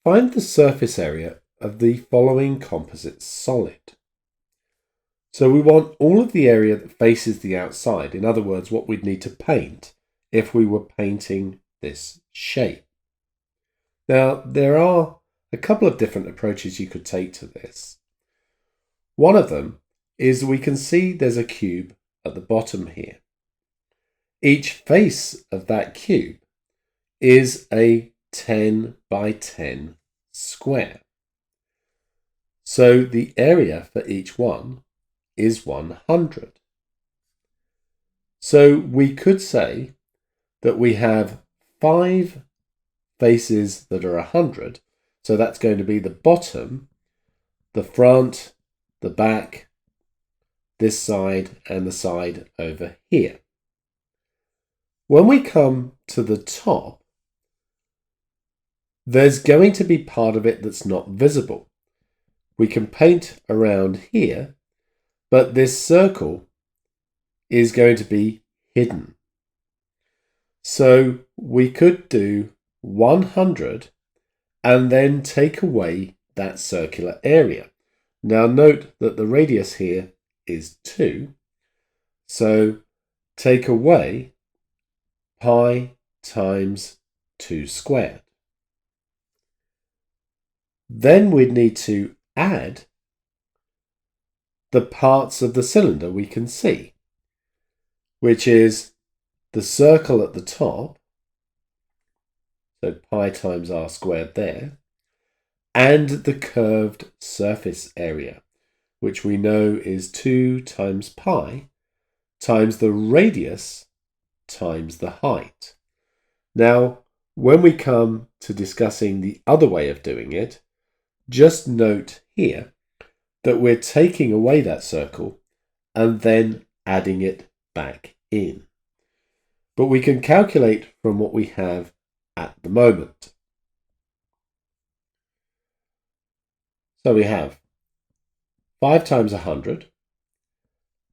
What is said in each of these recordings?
Find the surface area of the following composite solid. So we want all of the area that faces the outside. In other words, what we'd need to paint if we were painting this shape. Now, there are a couple of different approaches you could take to this. One of them is we can see there's a cube at the bottom here. Each face of that cube is a 10 by 10 square. So the area for each one is 100. So we could say that we have 5 faces that are 100. So that's going to be the bottom, the front, the back, this side, and the side over here. When we come to the top, there's going to be part of it that's not visible. We can paint around here, but this circle is going to be hidden. So we could do 100 and then take away that circular area. Now note that the radius here is 2. So take away pi times 2 squared. Then we'd need to add the parts of the cylinder we can see, which is the circle at the top, so pi times r squared there, and the curved surface area, which we know is 2 times pi times the radius times the height. Now, when we come to discussing the other way of doing it, just note here that we're taking away that circle and then adding it back in. But we can calculate from what we have at the moment. So we have 5 times 100,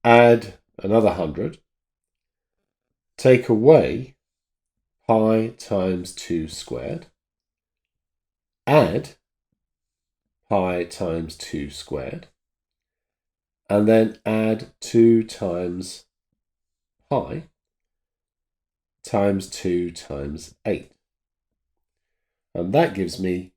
add another 100, take away pi times 2 squared, add pi times 2 squared, and then add 2 times pi times 2 times 8. And that gives me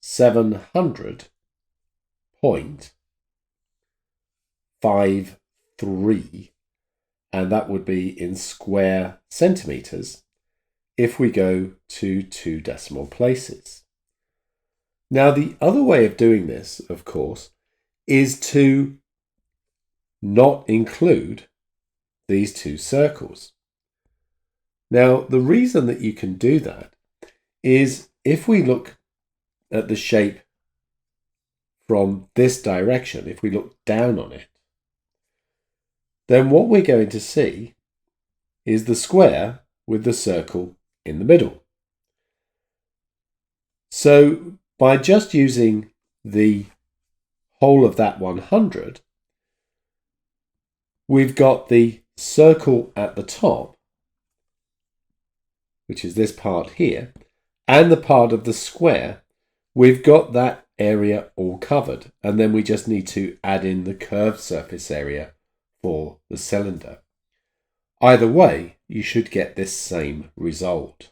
700.53, and that would be in square centimeters if we go to 2 decimal places. Now, the other way of doing this, of course, is to not include these 2 circles. Now, the reason that you can do that is if we look at the shape from this direction, if we look down on it, then what we're going to see is the square with the circle in the middle. So by just using the whole of that 100, we've got the circle at the top, which is this part here, and the part of the square. We've got that area all covered, and then we just need to add in the curved surface area for the cylinder. Either way, you should get this same result.